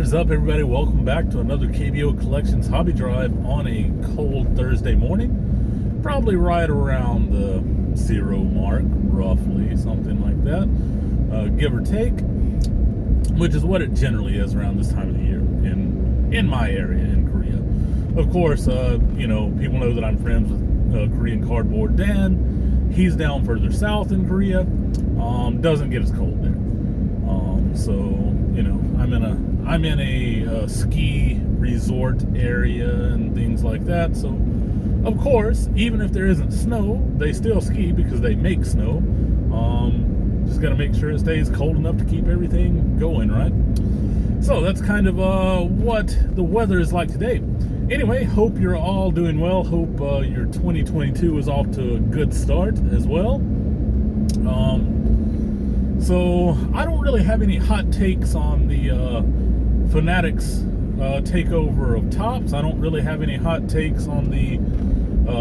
is up, everybody? Welcome back to another KBO Collections hobby drive on a cold Thursday morning. Probably right around the 0 mark, roughly, something like that, give or take, which is what it generally is around this time of the year in my area in Korea. Of course, people know that I'm friends with Korean Cardboard Dan. He's down further south in Korea. Doesn't get as cold there. I'm in a ski resort area and things like that. So, of course, even if there isn't snow, they still ski because they make snow. Just got to make sure it stays cold enough to keep everything going, right? So that's kind of what the weather is like today. Anyway, hope you're all doing well. Hope your 2022 is off to a good start as well. So I don't really have any hot takes on the Fanatics takeover of Topps. I don't really have any hot takes on the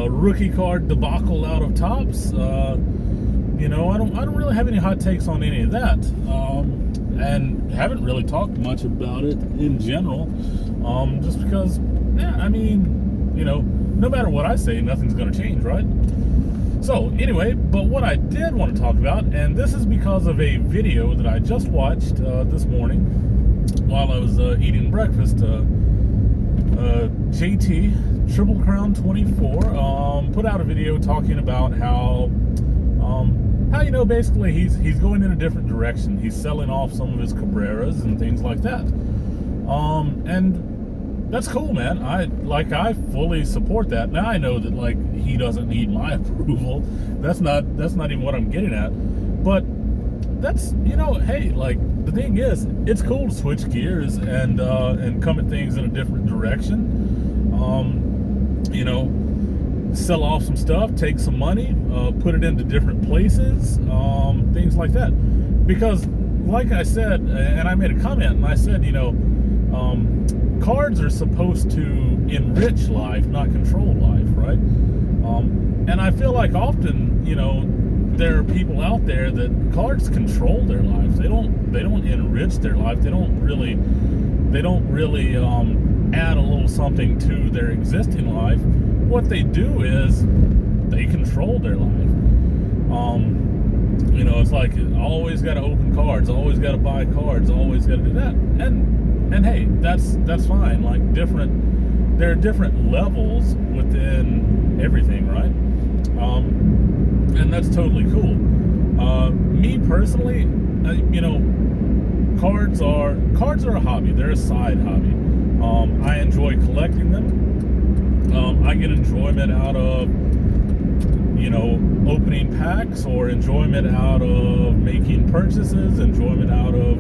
rookie card debacle out of Topps. I don't really have any hot takes on any of that, and haven't really talked much about it in general, just because, no matter what I say, nothing's going to change, right? So anyway, but what I did want to talk about, and this is because of a video that I just watched this morning while I was eating breakfast. JT Triple Crown 24 put out a video talking about how basically he's going in a different direction. He's selling off some of his Cabreras and things like that. And that's cool, man. I fully support that. Now I know that he doesn't need my approval. That's not even what I'm getting at. But that's hey, the thing is, it's cool to switch gears and come at things in a different direction. Sell off some stuff, take some money, put it into different places, things like that. Because like I said, and I made a comment, and I said, cards are supposed to enrich life, not control life, right? And I feel like often, there are people out there that cards control their lives. They don't enrich their life. They don't really add a little something to their existing life. What they do is they control their life. It's like always got to open cards, always got to buy cards, always got to do that. And hey, that's fine. There are different levels within everything, right? And that's totally cool. Me personally, cards are a hobby. They're a side hobby. I enjoy collecting them. I get enjoyment out of opening packs, or enjoyment out of making purchases, enjoyment out of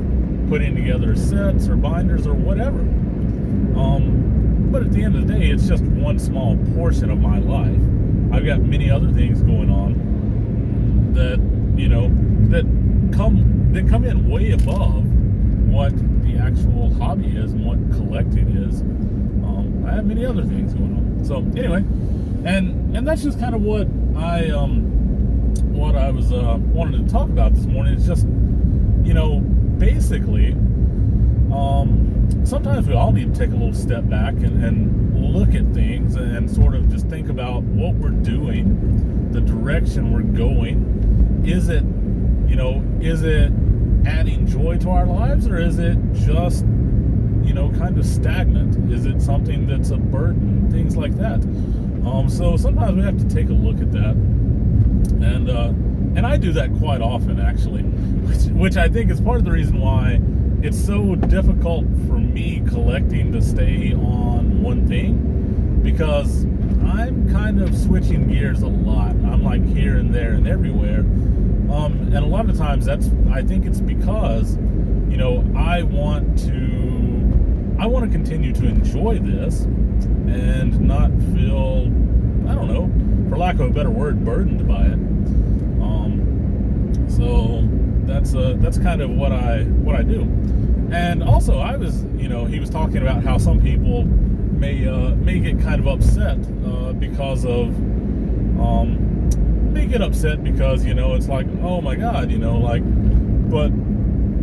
putting together sets or binders or whatever. But at the end of the day, it's just one small portion of my life. I've got many other things going on that come in way above what the actual hobby is and what collecting is. I have many other things going on. So anyway, and that's just kind of what I was wanted to talk about this morning. It's just basically, sometimes we all need to take a little step back and look at things and sort of just think about what we're doing, the direction we're going. Is it adding joy to our lives, or is it just, kind of stagnant? Is it something that's a burden? Things like that. So sometimes we have to take a look at that. And I do that quite often, actually, which I think is part of the reason why it's so difficult for me collecting to stay on one thing, because I'm kind of switching gears a lot. I'm like here and there and everywhere. And a lot of times I think it's because, I want to continue to enjoy this and not feel, I don't know, for lack of a better word, burdened by it. So that's kind of what I do. And also, he was talking about how some people may get kind of upset because of may get upset because it's like, oh my God, but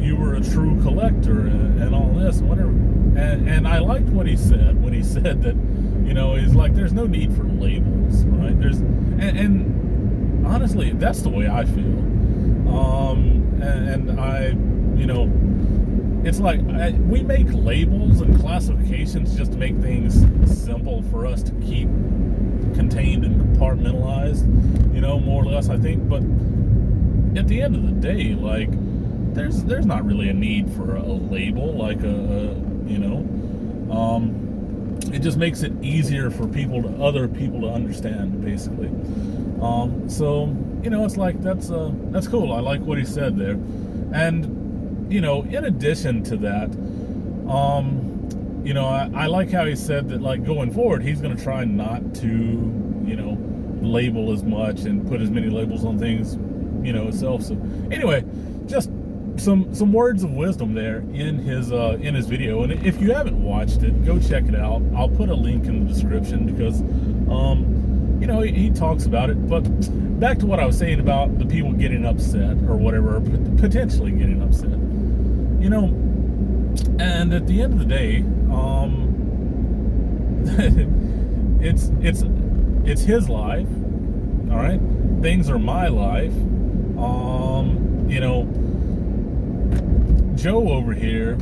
you were a true collector and all this and whatever. And I liked what he said when he said that, he's like, there's no need for labels, right? And honestly, that's the way I feel. And I, it's like we make labels and classifications just to make things simple for us to keep contained and compartmentalized, more or less, I think. But at the end of the day, like, there's not really a need for a label, like it just makes it easier for other people to understand, basically. So it's like that's cool. I like what he said there. And in addition to that, I like how he said that, like, going forward, he's going to try not to label as much and put as many labels on things itself. So anyway, just some words of wisdom there in his video. And if you haven't watched it, go check it out. I'll put a link in the description because he talks about it. But back to what I was saying about the people getting upset or whatever, or potentially getting upset, and at the end of the day, it's his life. All right, things are my life. Joe over here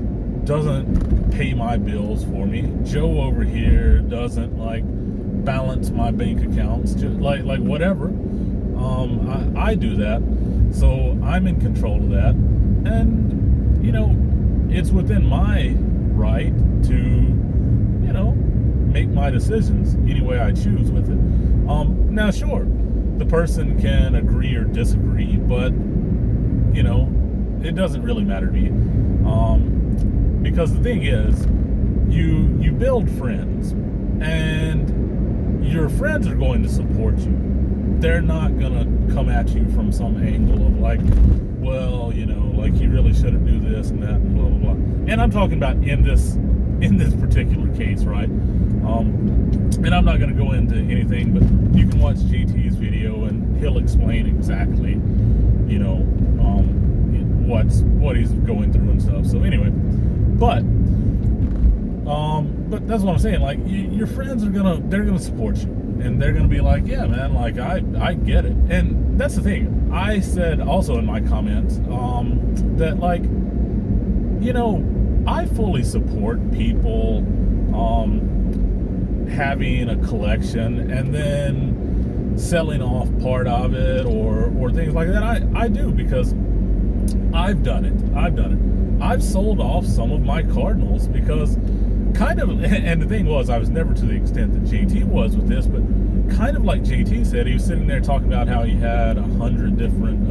doesn't pay my bills for me. Joe over here doesn't, like, balance my bank accounts, just like whatever. I do that, so I'm in control of that, and it's within my right to make my decisions any way I choose with it. Now, sure, the person can agree or disagree, but it doesn't really matter to me, because the thing is, you build friends, and your friends are going to support you. They're not gonna come at you from some angle of, like, well, like, you really shouldn't do this and that and blah blah blah. And I'm talking about in this particular case, right? And I'm not gonna go into anything, but you can watch JT's video and he'll explain exactly what he's going through and stuff. So anyway, but that's what I'm saying. Like, your friends they're gonna support you, and they're gonna be like, yeah, man, like, I get it. And that's the thing. I said also in my comments that, like, I fully support people having a collection and then selling off part of it or things like that. I do, because I've done it. I've sold off some of my Cardinals because and the thing was, I was never to the extent that JT was with this, but kind of like JT said, he was sitting there talking about how he had 100 different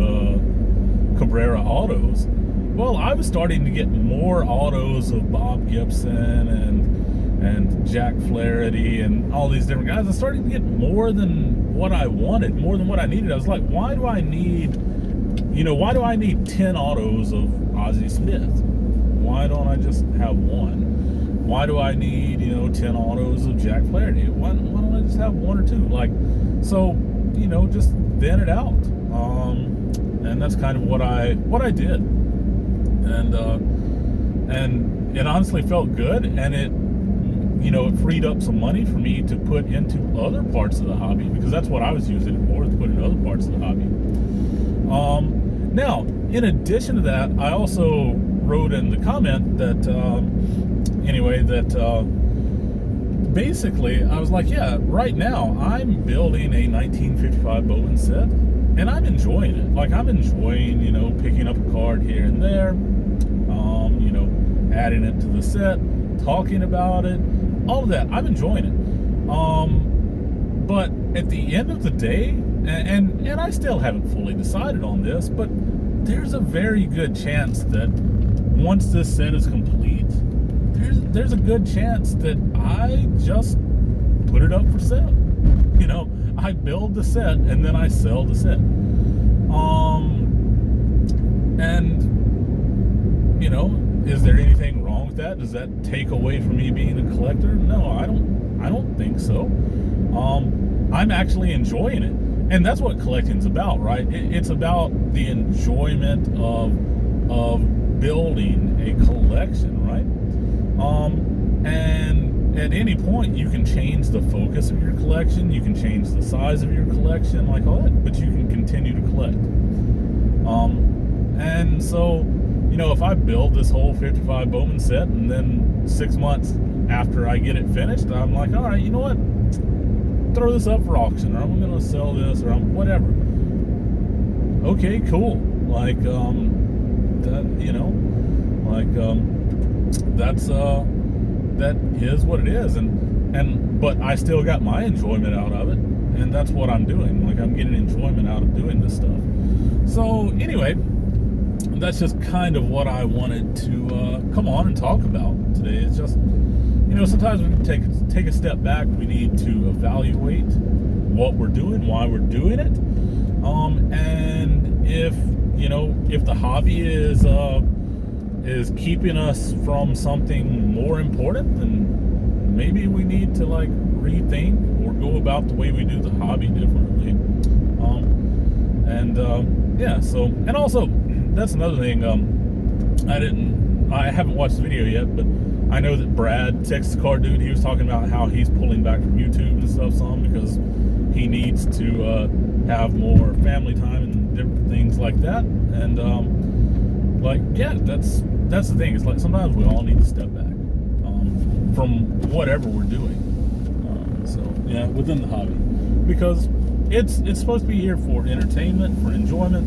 Cabrera autos. Well, I was starting to get more autos of Bob Gibson and Jack Flaherty and all these different guys. I started to get more than what I wanted, more than what I needed. I was like, why do I need 10 autos of Ozzie Smith? Why don't I just have one? Why do I need, 10 autos of Jack Flaherty? Why don't I just have one or two? Like, so, just vent it out. And that's kind of what I did. And it honestly felt good, and it freed up some money for me to put into other parts of the hobby, because that's what I was using it for, to put in other parts of the hobby. Now, in addition to that, I also wrote in the comment that, basically, I was like, yeah, right now, I'm building a 1955 Bowman set, and I'm enjoying it. Like, I'm enjoying, picking up a card here and there, adding it to the set, talking about it, all of that. I'm enjoying it. But at the end of the day, and I still haven't fully decided on this, but there's a very good chance that once this set is complete, there's a good chance that I just put it up for sale. I build the set and then I sell the set. Is there anything wrong with that? Does that take away from me being a collector? No, I don't think so. I'm actually enjoying it. And that's what collecting's about, right? It's about the enjoyment of building a collection, right? And at any point, you can change the focus of your collection, you can change the size of your collection, like all that, but you can continue to collect. And so, if I build this whole 55 Bowman set, and then 6 months after I get it finished, I'm like, all right, you know what? Throw this up for auction, or I'm going to sell this, or whatever. Okay, cool. Like, that is what it is, but I still got my enjoyment out of it, and that's what I'm doing. Like, I'm getting enjoyment out of doing this stuff. So anyway, that's just kind of what I wanted to come on and talk about today. It's just, sometimes we take a step back. We need to evaluate what we're doing, why we're doing it, and if the hobby is keeping us from something more important, then maybe we need to rethink or go about the way we do the hobby differently. And also that's another thing. I haven't watched the video yet, but I know that Brad, Texas Car Dude, he was talking about how he's pulling back from YouTube and stuff some because he needs to have more family time and different things like that. And that's the thing. It's like sometimes we all need to step back from whatever we're doing. Within the hobby, because it's supposed to be here for entertainment, for enjoyment,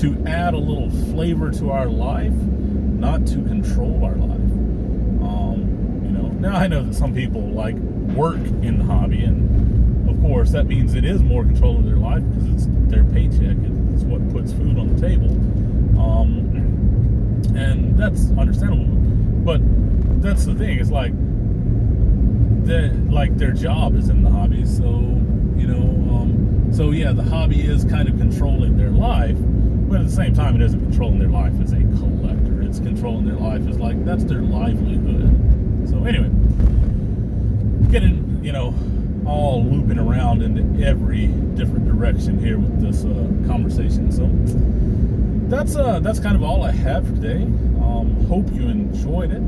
to add a little flavor to our life, not to control our life. Now I know that some people work in the hobby, and of course that means it is more control of their life because it's their paycheck. It's what puts food on the table. And that's understandable, but that's the thing. It's their job is in the hobby, so the hobby is kind of controlling their life, but at the same time, it isn't controlling their life as a collector. It's controlling their life as that's their livelihood. So anyway, getting all looping around into every different direction here with this conversation. So that's kind of all I have for today. Hope you enjoyed it,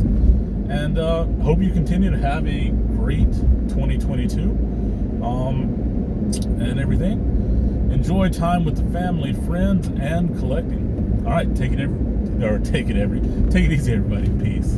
and hope you continue to have a great 2022 and everything. Enjoy time with the family, friends, and collecting. All right, take it easy, everybody. Peace.